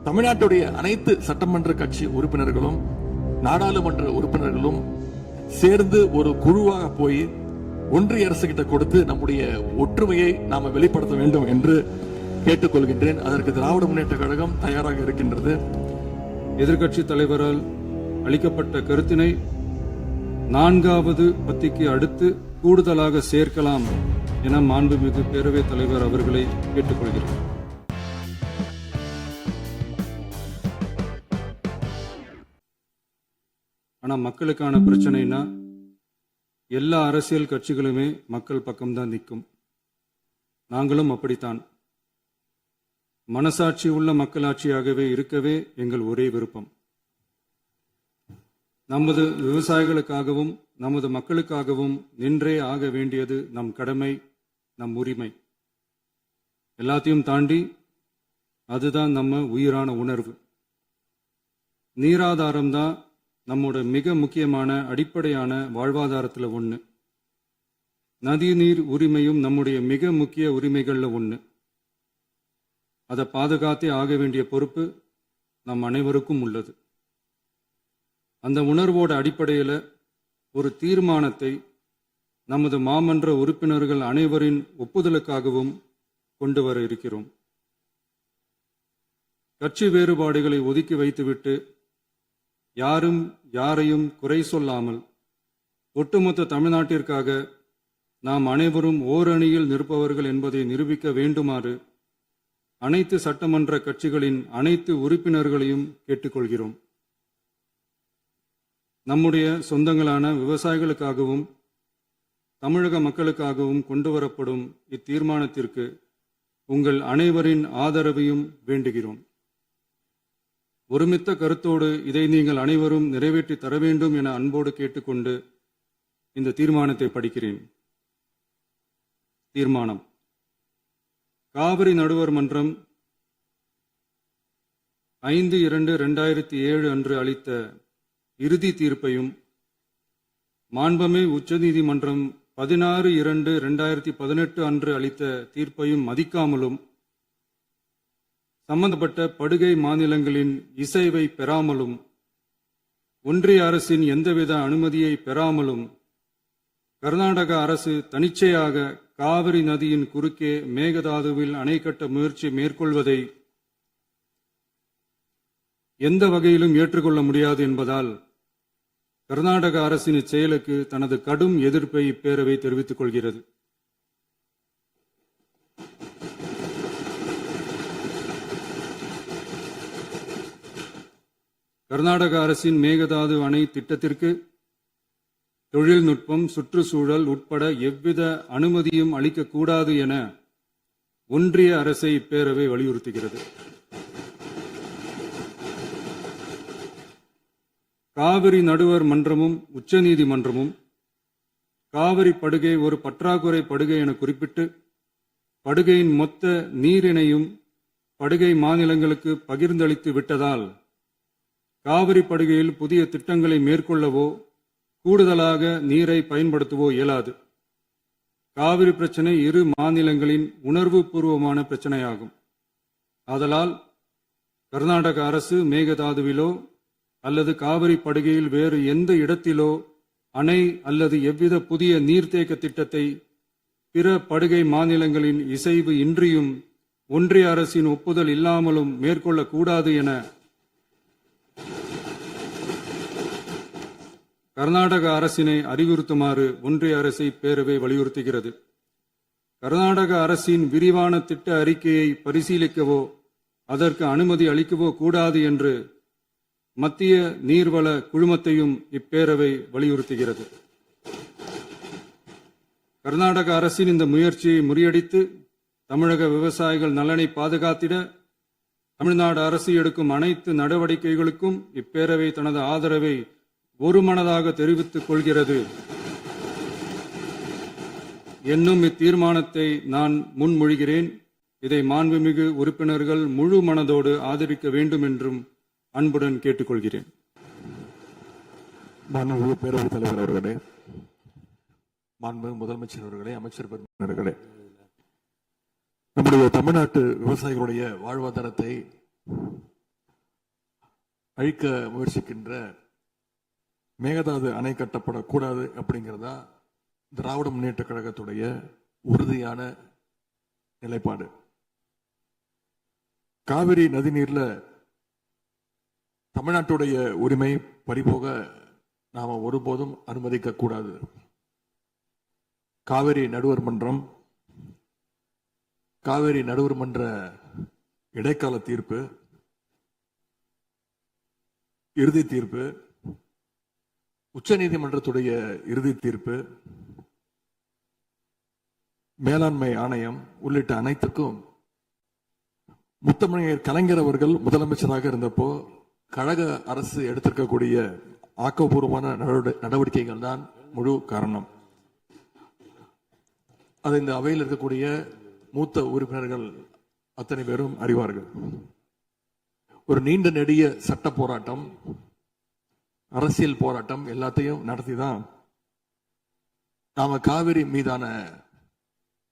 தமிழ்நாட்டுடைய அனைத்து சட்டமன்ற கட்சி உறுப்பினர்களும் நாடாளுமன்ற உறுப்பினர்களும் சேர்ந்து ஒரு குழுவாக போய் ஒன்றிய அரசு கிட்ட கொடுத்து நம்முடைய ஒற்றுமையை நாம வெளிப்படுத்த வேண்டும் என்று கேட்டுக்கொள்கின்றேன். அதற்கு திராவிட முன்னேற்ற கழகம் தயாராக இருக்கின்றது. எதிர்க்கட்சி தலைவரால் அளிக்கப்பட்ட கருத்தினை 4வது பத்திக்கு அடுத்து கூடுதலாக சேர்க்கலாம் என மாண்புமிகு பேரவைத் தலைவர் அவர்களை கேட்டுக்கொள்கிறேன். ஆனா மக்களுக்கான பிரச்சனைனா எல்லா அரசியல் கட்சிகளுமே மக்கள் பக்கம்தான் நிற்கும். நாங்களும் அப்படித்தான். மனசாட்சி உள்ள மக்களாட்சியாகவே இருக்கவே எங்கள் ஒரே விருப்பம். நமது விவசாயிகளுக்காகவும் நமது மக்களுக்காகவும் நின்றே ஆக வேண்டியது நம் கடமை, நம் உரிமை. எல்லாத்தையும் தாண்டி அதுதான் நம்ம உயிரான உணர்வு. நீராதாரம்தான் நம்மோட மிக முக்கியமான அடிப்படையான வாழ்வாதாரத்தில் ஒன்று. நதி நீர் உரிமையும் நம்முடைய மிக முக்கிய உரிமைகள்ல ஒன்று. அதை பாதுகாத்தே ஆக வேண்டிய பொறுப்பு நம் அனைவருக்கும் உள்ளது. அந்த உணர்வோட அடிப்படையில் ஒரு தீர்மானத்தை நமது மாமன்ற உறுப்பினர்கள் அனைவரின் ஒப்புதலுக்காகவும் கொண்டு வர இருக்கிறோம். கட்சி வேறுபாடுகளை ஒதுக்கி வைத்துவிட்டு யாரும் யாரையும் குறை சொல்லாமல் ஒட்டுமொத்த தமிழ்நாட்டிற்காக நாம் அனைவரும் ஓரணியில் நிற்பவர்கள் என்பதை நிரூபிக்க வேண்டுமாறு அனைத்து சட்டமன்ற கட்சிகளின் அனைத்து உறுப்பினர்களையும் கேட்டுக்கொள்கிறோம். நம்முடைய சொந்தங்களான விவசாயிகளுக்காகவும் தமிழக மக்களுக்காகவும் கொண்டுவரப்படும் இத்தீர்மானத்திற்கு உங்கள் அனைவரின் ஆதரவையும் வேண்டுகிறோம். ஒருமித்த கருத்தோடு இதை நீங்கள் அனைவரும் நிறைவேற்றி தர வேண்டும் என அன்போடு கேட்டுக்கொண்டு இந்த தீர்மானத்தை படிக்கிறேன். தீர்மானம்: காவிரி நடுவர் மன்றம் 5/2/2007 அன்று அளித்த இறுதி தீர்ப்பையும் மாண்புமிகு உச்சநீதிமன்றம் 16/2/2018 அன்று அளித்த தீர்ப்பையும் மதிக்காமலும் சம்பந்தப்பட்ட படுகை மாநிலங்களின் இசைவை பெறாமலும் ஒன்றிய அரசின் எந்தவித அனுமதியை பெறாமலும் கர்நாடக அரசு தனிச்சையாக காவிரி நதியின் குறுக்கே மேகதாதுவில் அணை கட்ட முயற்சி மேற்கொள்வதை எந்த வகையிலும் ஏற்றுக்கொள்ள முடியாது என்பதால் கர்நாடக அரசின் இச்செயலுக்கு தனது கடும் எதிர்ப்பை இப்பேரவை தெரிவித்துக் கொள்கிறது. கர்நாடக அரசின் மேகதாது அணை திட்டத்திற்கு தொழில்நுட்பம், சுற்றுச்சூழல் உட்பட எவ்வித அனுமதியும் அளிக்கக்கூடாது என ஒன்றிய அரசை இப்பேரவை வலியுறுத்துகிறது. காவிரி நடுவர் மன்றமும் உச்சநீதிமன்றமும் காவிரி படுகை ஒரு பற்றாக்குறை படுகை என குறிப்பிட்டு படுகையின் மொத்த நீரினையும் படுகை மாநிலங்களுக்கு பகிர்ந்தளித்து விட்டதால் காவிரி படுகையில் புதிய திட்டங்களை மேற்கொள்ளவோ கூடுதலாக நீரை பயன்படுத்தவோ இயலாது. காவிரி பிரச்சனை இரு மாநிலங்களின் உணர்வு பூர்வமான பிரச்சனையாகும். ஆதலால் கர்நாடக அரசு மேகதாதுவிலோ அல்லது காவிரி படுகையில் வேறு எந்த இடத்திலோ அணை அல்லது எவ்வித புதிய நீர்த்தேக்க திட்டத்தை பிற படுகை மாநிலங்களின் இசைவு இன்றியும் ஒன்றிய அரசின் ஒப்புதல் இல்லாமலும் மேற்கொள்ளக்கூடாது என கர்நாடக அரசினை அறிவுறுத்துமாறு ஒன்றிய அரசை பேரவை வலியுறுத்துகிறது. கர்நாடக அரசின் விரிவான திட்ட அறிக்கையை பரிசீலிக்கவோ அதற்கு அனுமதி அளிக்கவோ கூடாது என்று மத்திய நீர்வள குழுமத்தையும் இப்பேரவை வலியுறுத்துகிறது. கர்நாடக அரசின் இந்த முயற்சியை முறியடித்து தமிழக விவசாயிகள் நலனை பாதுகாத்திட தமிழ்நாடு அரசு எடுக்கும் அனைத்து நடவடிக்கைகளுக்கும் இப்பேரவை தனது ஆதரவை ஒருமனதாக தெரிவித்துக் கொள்கிறது என்னும் இத்தீர்மானத்தை நான் முன்மொழிகிறேன். இதை மாண்புமிகு உறுப்பினர்கள் முழு மனதோடு ஆதரிக்க வேண்டும் என்றும் அன்புடன் கேட்டுக்கொள்கிறேன். மாண்புமிகு பேரவைத் தலைவர் அவர்களே, மாண்புமிகு முதலமைச்சர் அவர்களே, அமைச்சர் பெருமக்களே, நம்முடைய தமிழ்நாட்டு விவசாயிகளுடைய வாழ்வாதாரத்தை அழிக்க முயற்சிக்கின்ற மேகதாது அணை கட்டப்படக்கூடாது அப்படிங்கிறதா திராவிட முன்னேற்ற கழகத்துடைய உறுதியான நிலைப்பாடு. காவிரி நதிநீர்ல தமிழ்நாட்டுடைய உரிமை பறிபோக நாம ஒருபோதும் அனுமதிக்க கூடாது. காவிரி நடுவர் மன்றம், காவிரி நடுவர் மன்ற இடைக்கால தீர்ப்பு, இறுதி தீர்ப்பு, உச்சநீதிமன்றத்துடைய இறுதி தீர்ப்பு, மேலாண்மை ஆணையம் உள்ளிட்ட அனைத்துக்கும் முத்தமிழர் கலைஞர் அவர்கள் முதலமைச்சராக இருந்தப்போ கழக அரசு எடுத்திருக்கக்கூடிய ஆக்கப்பூர்வமான நடவடிக்கைகள் தான் முழு காரணம். அதை இந்த அவையில் இருக்கக்கூடிய மூத்த உறுப்பினர்கள் அத்தனை பேரும் அறிவார்கள். ஒரு நீண்ட நெடிய சட்ட போராட்டம், அரசியல் போராட்டம் எல்லாத்தையும் நடத்தி தான் நாம காவிரி மீதான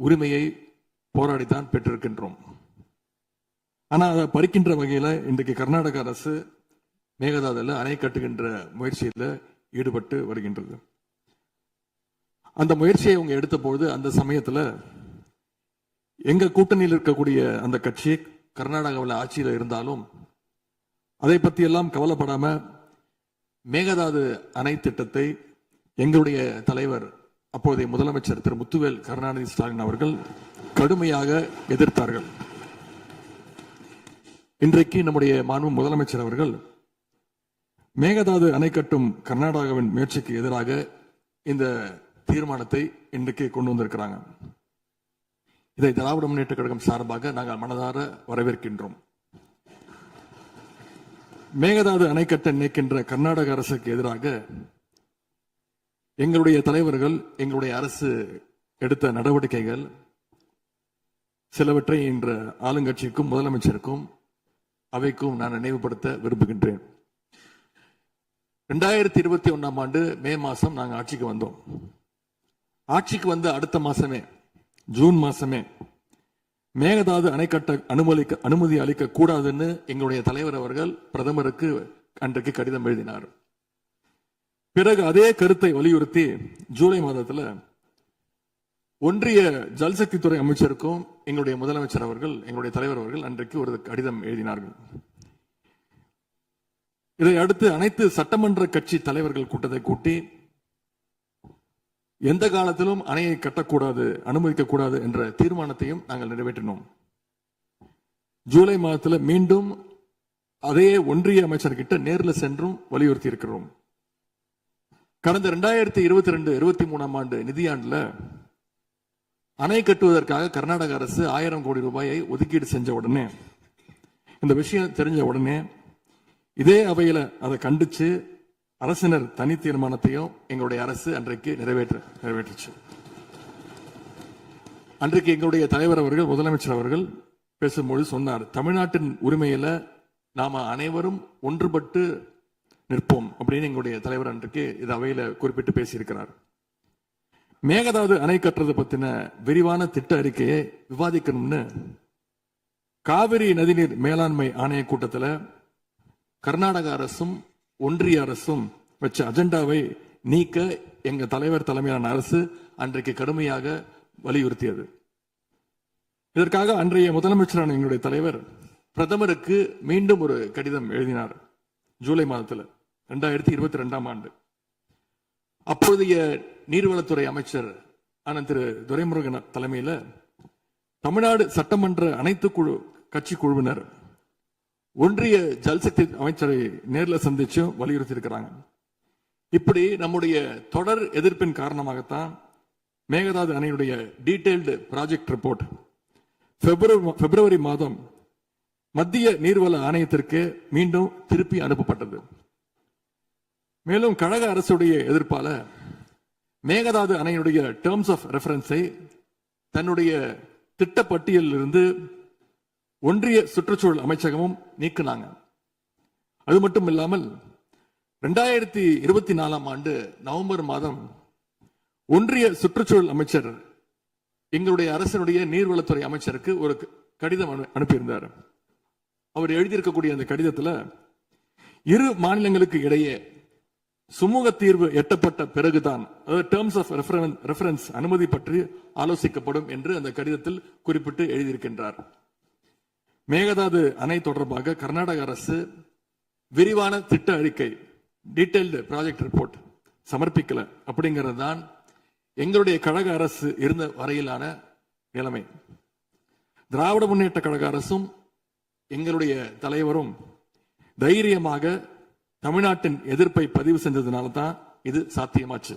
உரிமையை போராடித்தான் பெற்றிருக்கின்றோம். ஆனா அதை பறிக்கின்ற வகையில இன்றைக்கு கர்நாடக அரசு மேகதாதுல அணை கட்டுகின்ற முயற்சியில் ஈடுபட்டு வருகின்றது. அந்த முயற்சியை அவங்க எடுத்த பொழுது அந்த சமயத்துல எங்க கூட்டணியில் இருக்கக்கூடிய அந்த கட்சி கர்நாடகாவில் ஆட்சியில் இருந்தாலும் அதை பத்தி எல்லாம் கவலைப்படாம மேகதாது அணை திட்டத்தை எங்களுடைய தலைவர் அப்போதைய முதலமைச்சர் திரு முத்துவேல் கருணாநிதி ஸ்டாலின் அவர்கள் கடுமையாக எதிர்த்தார்கள். இன்றைக்கு நம்முடைய மாண்பு முதலமைச்சர் அவர்கள் மேகதாது அணை கட்டும் கர்நாடகாவின் முயற்சிக்கு எதிராக இந்த தீர்மானத்தை இன்றைக்கு கொண்டு வந்திருக்கிறாங்க. இதை திராவிட முன்னேற்ற கழகம் சார்பாக நாங்கள் மனதார வரவேற்கின்றோம். மேகதாது அணை கட்ட நினைக்கின்ற கர்நாடக அரசுக்கு எதிராக எங்களுடைய தலைவர்கள், எங்களுடைய அரசு எடுத்த நடவடிக்கைகள் சிலவற்றை இன்ற ஆளுங்கட்சிக்கும் முதலமைச்சருக்கும் அவைக்கும் நான் நினைவுபடுத்த விரும்புகின்றேன். 2021 ஆண்டு மே மாசம் நாங்கள் ஆட்சிக்கு வந்தோம். ஆட்சிக்கு வந்த அடுத்த மாசமே, ஜூன் மாசமே மேகதாது அணை கட்ட அனுமதி அளிக்க கூடாதுன்னு எங்களுடைய தலைவர் அவர்கள் பிரதமருக்கு அன்றைக்கு கடிதம் எழுதினார். பிறகு அதே கருத்தை வலியுறுத்தி ஜூலை மாதத்துல ஒன்றிய ஜல்சக்தி துறை அமைச்சருக்கும் எங்களுடைய முதலமைச்சர் அவர்கள், எங்களுடைய தலைவர் அவர்கள் அன்றைக்கு ஒரு கடிதம் எழுதினார்கள். இதை அடுத்து அனைத்து சட்டமன்ற கட்சி தலைவர்கள் கூட்டத்தை கூட்டி எந்த காலத்திலும் அணையை கட்டக்கூடாது, அனுமதிக்க கூடாது என்ற தீர்மானத்தையும் நாங்கள் நிறைவேற்றினோம். ஜூலை மாதத்தில் மீண்டும் அதே ஒன்றிய அமைச்சர்கிட்ட நேரில் சென்றும் வலியுறுத்தி இருக்கிறோம். கடந்த 2022-23 ஆண்டு நிதியாண்டுல அணை கட்டுவதற்காக கர்நாடக அரசு 1000 கோடி ரூபாயை ஒதுக்கீடு செஞ்ச உடனே, இந்த விஷயம் தெரிஞ்ச உடனே இதே அவையில அதை கண்டிச்சு அரசினர் தனி தீர்மானத்தையும் எங்களுடைய அரசு அன்றைக்கு நிறைவேற்றுச்சு. அன்றைக்கு எங்களுடைய தலைவர் அவர்கள், முதலமைச்சர் அவர்கள் பேசும்போது சொன்னார், தமிழ்நாட்டின் உரிமையில நாம அனைவரும் ஒன்றுபட்டு நிற்போம் அப்படின்னு எங்களுடைய தலைவர் அன்றைக்கு இது அவையில குறிப்பிட்டு பேசியிருக்கிறார். மேகதாது அணை கட்டுறது பத்தின விரிவான திட்ட அறிக்கையை விவாதிக்கணும்னு காவிரி நதிநீர் மேலாண்மை ஆணைய கூட்டத்தில் கர்நாடக அரசும் ஒன்றிய அரசும் வச்ச அஜெண்டாவை நீக்க எங்க தலைவர் தலைமையிலான அரசு அன்றைக்கு கடுமையாக வலியுறுத்தியது. இதற்காக அன்றைய முதலமைச்சரான எங்களுடைய தலைவர் பிரதமருக்கு மீண்டும் ஒரு கடிதம் எழுதினார் ஜூலை மாதத்தில் 2022 ஆண்டு. அப்போதைய நீர்வளத்துறை அமைச்சர் ஆனந்த் திரு துரைமுருகன் தலைமையில தமிழ்நாடு சட்டமன்ற அனைத்து கட்சி குழுவினர் ஒன்றிய ஜல்சக்தி அமைச்சரை நேரில் சந்திச்சு வலியுறுத்தி இருக்கிறாங்க. இப்படி நம்முடைய தொடர் எதிர்ப்பின் காரணமாகத்தான் மேகதாது அணையுடைய டீடைல்டு ப்ராஜெக்ட் ரிப்போர்ட் பிப்ரவரி மாதம் மத்திய நீர்வள ஆணையத்திற்கு மீண்டும் திருப்பி அனுப்பப்பட்டது. மேலும் கழக அரசுடைய எதிர்ப்பால மேகதாது அணையுடைய டேர்ம்ஸ் ஆஃப் ரெஃபரன்ஸை தன்னுடைய திட்டப்பட்டியலில் இருந்து ஒன்றிய சுற்றுச்சூழல் அமைச்சகமும் நீக்கினாங்க. அது மட்டும் இல்லாமல் 2024 ஆண்டு நவம்பர் மாதம் ஒன்றிய சுற்றுச்சூழல் அமைச்சர் எங்களுடைய அரசினுடைய நீர்வளத்துறை அமைச்சருக்கு ஒரு கடிதம் அனுப்பியிருந்தார். அவர் எழுதியிருக்கக்கூடிய அந்த கடிதத்தில் இரு மாநிலங்களுக்கு இடையே சுமூக தீர்வு எட்டப்பட்ட பிறகுதான் டேர்ம்ஸ் ஆஃப் ரெஃபரன்ஸ் அனுமதி பற்றி ஆலோசிக்கப்படும் என்று அந்த கடிதத்தில் குறிப்பிட்டு எழுதியிருக்கின்றார். மேகதாது அணை தொடர்பாக கர்நாடக அரசு விரிவான திட்ட அறிக்கை டீடைல்டு ப்ராஜெக்ட் ரிப்போர்ட் சமர்ப்பிக்கல அப்படிங்கிறது தான் எங்களுடைய கழக அரசு இருந்த வரையிலான நிலைமை. திராவிட முன்னேற்ற கழக அரசும் எங்களுடைய தலைவரும் தைரியமாக தமிழ்நாட்டின் எதிர்ப்பை பதிவு செஞ்சதுனால தான் இது சாத்தியமாச்சு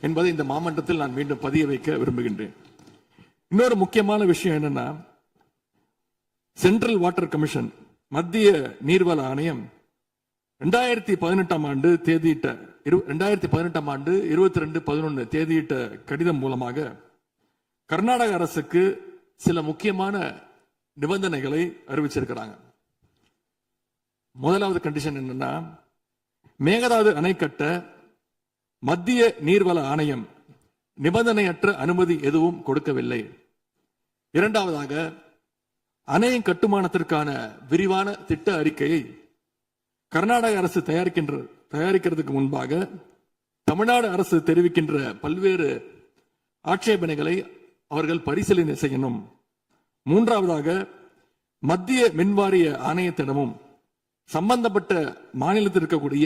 என்பதை இந்த மாமன்றத்தில் நான் மீண்டும் பதிய வைக்க விரும்புகின்றேன். இன்னொரு முக்கியமான விஷயம் என்னன்னா, சென்ட்ரல் வாட்டர் கமிஷன் மத்திய நீர்வள ஆணையம் 2018 ஆண்டு தேதியிட்ட 2018 ஆண்டு 22/11 தேதியிட்ட கடிதம் மூலமாக கர்நாடக அரசுக்கு சில முக்கியமான நிபந்தனைகளை அறிவிச்சிருக்கிறாங்க. முதலாவது கண்டிஷன் என்னன்னா, மேகதாது அணை கட்ட மத்திய நீர்வள ஆணையம் நிபந்தனையற்ற அனுமதி எதுவும் கொடுக்கவில்லை. இரண்டாவதாக, அணையின் கட்டுமானத்திற்கான விரிவான திட்ட அறிக்கையை கர்நாடக அரசு தயாரிக்கிறதுக்கு முன்பாக தமிழ்நாடு அரசு தெரிவிக்கின்ற பல்வேறு ஆட்சேபனைகளை அவர்கள் பரிசீலனை செய்யணும். மூன்றாவதாக, மத்திய மின்வாரிய ஆணையத்திடமும் சம்பந்தப்பட்ட மாநிலத்தில் இருக்கக்கூடிய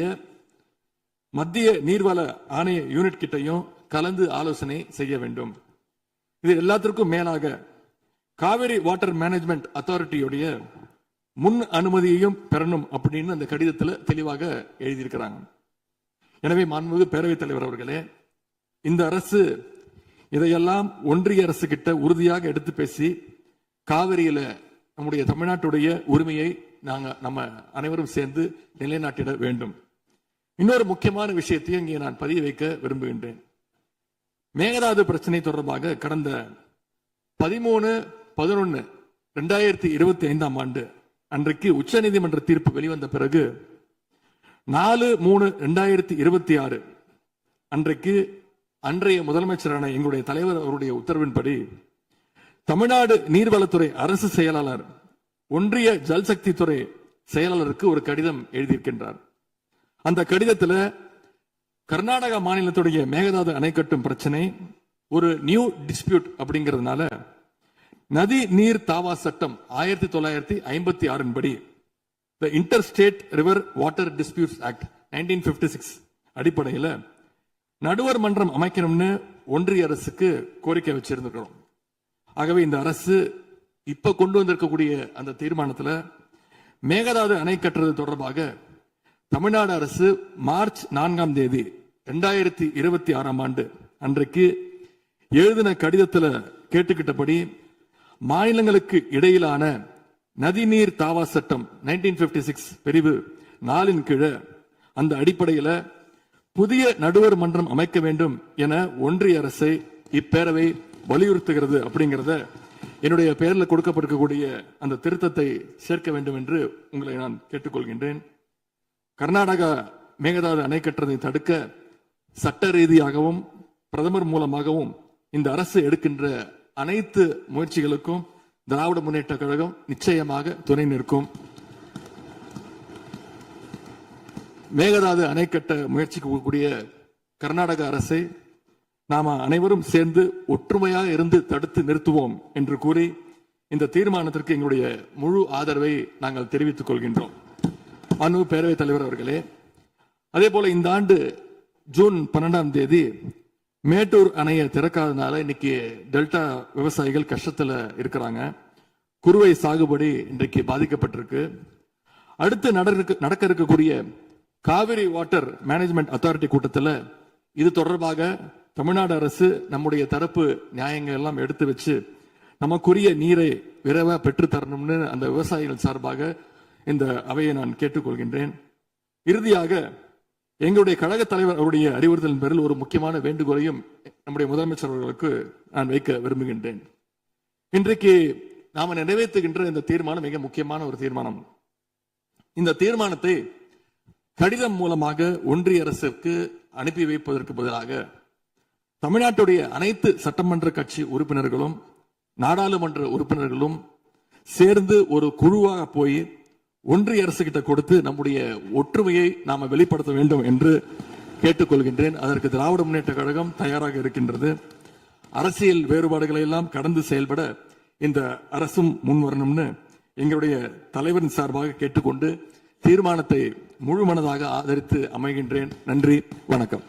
மத்திய நீர்வள ஆணைய யூனிட் கிட்டையும் கலந்து ஆலோசனை செய்ய வேண்டும். இது எல்லாத்திற்கும் மேலாக காவிரி வாட்டர் மேனேஜ்மெண்ட் அத்தாரிட்டியுடைய முன் அனுமதியையும் பெறணும் அப்படின்னு அந்த கடிதத்தில் தெளிவாக எழுதியிருக்கிறாங்க. எனவே மாண்புமிகு பேரவைத் தலைவர் அவர்களே, இந்த அரசு இதையெல்லாம் ஒன்றிய அரசு கிட்ட உறுதியாக எடுத்து பேசி காவிரியில நம்முடைய தமிழ்நாட்டுடைய உரிமையை நம்ம அனைவரும் சேர்ந்து நிலைநாட்டிட வேண்டும். இன்னொரு முக்கியமான விஷயத்தையும் இங்கே நான் பதிய வைக்க விரும்புகின்றேன். மேகதாது பிரச்சனை தொடர்பாக கடந்த 13/11/2025 ஆண்டு அன்றைக்கு உச்சநீதிமன்ற தீர்ப்பு வெளிவந்த பிறகு 4/3/2026 அன்றைக்கு அன்றைய முதலமைச்சரான எங்களுடைய தலைவர் அவருடைய உத்தரவின்படி தமிழ்நாடு நீர்வளத்துறை அரசு செயலாளர் ஒன்றிய ஜல்சக்தி துறை செயலாளருக்கு ஒரு கடிதம் எழுதியிருக்கின்றார். அந்த கடிதத்தில் கர்நாடக மாநிலத்துடைய மேகதாது அணை கட்டும் பிரச்சனை ஒரு நியூ டிஸ்பியூட் அப்படிங்கிறதுனால நதி நீர் தாவா சட்டம் 1956 படி the inter state river water disputes act 1956 அடிப்படையில் நடுவர் மன்றம் அமைக்கணும்னு ஒன்றிய அரசுக்கு கோரிக்கை வச்சிருந்திருக்கிறோம். ஆகவே இந்த அரசு இப்ப கொண்டு வந்திருக்கக்கூடிய அந்த தீர்மானத்தில் மேகதாது அணை கட்டுறது தொடர்பாக தமிழ்நாடு அரசு மார்ச் 4ஆம் தேதி 2026 ஆண்டு அன்றைக்கு எழுதின கடிதத்தில் கேட்டுக்கிட்டபடி மாநிலங்களுக்கு இடையிலான நதிநீர் தாவா சட்டம் 1956 பிரிவு 4 கீழே அந்த அடிப்படையில் புதிய நடுவர் மன்றம் அமைக்க வேண்டும் என ஒன்றிய அரசை இப்பேரவை வலியுறுத்துகிறது அப்படிங்கிறத என்னுடைய பெயரில் கொடுக்கப்பட்டிருக்கக்கூடிய அந்த திருத்தத்தை சேர்க்க வேண்டும் என்று உங்களை நான் கேட்டுக்கொள்கின்றேன். கர்நாடகா மேகதாது அணை கட்டுறதை தடுக்க சட்ட ரீதியாகவும் பிரதமர் மூலமாகவும் இந்த அரசு எடுக்கின்ற அனைத்து முயற்சிகளுக்கும் திராவிட முன்னேற்ற கழகம் நிச்சயமாக துணை நிற்கும். மேகதாது அணை கட்ட முயற்சிக்கக்கூடிய கர்நாடக அரசை நாம அனைவரும் சேர்ந்து ஒற்றுமையாக இருந்து தடுத்து நிறுத்துவோம் என்று கூறி இந்த தீர்மானத்திற்கு எங்களுடைய முழு ஆதரவை நாங்கள் தெரிவித்துக் கொள்கின்றோம். மாண்புமிகு பேரவைத் தலைவர் அவர்களே, அதே போல இந்த ஆண்டு ஜூன் 12ஆம் தேதி மேட்டூர் அணையை திறக்காதனால இன்னைக்கு டெல்டா விவசாயிகள் கஷ்டத்துல இருக்கிறாங்க. குறுவை சாகுபடி இன்றைக்கு பாதிக்கப்பட்டிருக்கு. அடுத்து நடக்க இருக்கக்கூடிய காவிரி வாட்டர் மேனேஜ்மெண்ட் அத்தாரிட்டி கூட்டத்தில் இது தொடர்பாக தமிழ்நாடு அரசு நம்முடைய தரப்பு நியாயங்கள் எல்லாம் எடுத்து வச்சு நமக்குரிய நீரை விரைவாக பெற்று தரணும்னு அந்த விவசாயிகள் சார்பாக இந்த அவையை நான் கேட்டுக்கொள்கின்றேன். இறுதியாக எங்களுடைய கழக தலைவர் அவருடைய அறிவுறுத்தலின் பேரில் ஒரு முக்கியமான வேண்டுகோளையும் நம்முடைய முதலமைச்சர் அவர்களுக்கு நான் வைக்க விரும்புகின்றேன். இன்றைக்கு நாம நிறைவேற்றுகின்ற இந்த தீர்மானம் மிக முக்கியமான ஒரு தீர்மானம். இந்த தீர்மானத்தை கடிதம் மூலமாக ஒன்றிய அரசுக்கு அனுப்பி வைப்பதற்கு பதிலாக தமிழ்நாட்டுடைய அனைத்து சட்டமன்ற கட்சி உறுப்பினர்களும் நாடாளுமன்ற உறுப்பினர்களும் சேர்ந்து ஒரு குழுவாக போய் ஒன்றிய அரசு கிட்ட கொடுத்து நம்முடைய ஒற்றுமையை நாம வெளிப்படுத்த வேண்டும் என்று கேட்டுக்கொள்கின்றேன். அதற்கு திராவிட முன்னேற்ற கழகம் தயாராக இருக்கின்றது. அரசியல் வேறுபாடுகளை எல்லாம் கடந்து செயல்பட இந்த அரசும் முன்வரணும்னு எங்களுடைய தலைவரின் சார்பாக கேட்டுக்கொண்டு தீர்மானத்தை முழுமனதாக ஆதரித்து அமைகின்றேன். நன்றி, வணக்கம்.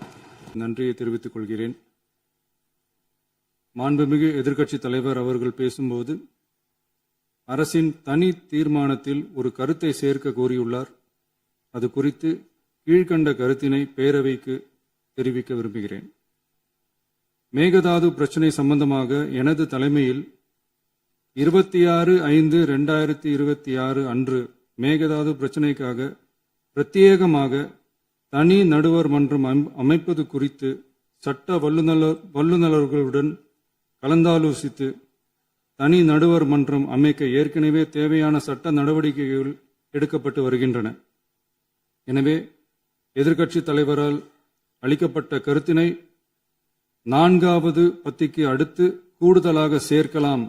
நன்றியை தெரிவித்துக் கொள்கிறேன். மாண்புமிகு எதிர்க்கட்சித் தலைவர் அவர்கள் பேசும்போது அரசின் தனி தீர்மானத்தில் ஒரு கருத்தை சேர்க்க கோரியுள்ளார். அது குறித்து கீழ்கண்ட கருத்தினை பேரவைக்கு தெரிவிக்க விரும்புகிறேன். மேகதாது பிரச்சினை சம்பந்தமாக எனது தலைமையில் 26/5/2026 அன்று மேகதாது பிரச்சினைக்காக பிரத்யேகமாக தனி நடுவர் மன்றம் அமைப்பது குறித்து சட்ட வல்லுநர்களுடன் கலந்தாலோசித்து தனி நடுவர் மன்றம் அமைக்க ஏற்கனவே தேவையான சட்ட நடவடிக்கைகள் எடுக்கப்பட்டு வருகின்றன. எனவே எதிர்க்கட்சித் தலைவரால் அளிக்கப்பட்ட கருத்தினை 4வது பத்திக்கு அடுத்து கூடுதலாக சேர்க்கலாம்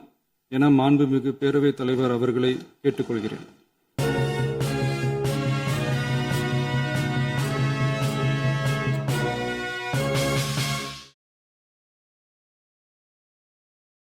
என மாண்புமிகு பேரவைத் தலைவர் அவர்களை கேட்டுக்கொள்கிறேன்.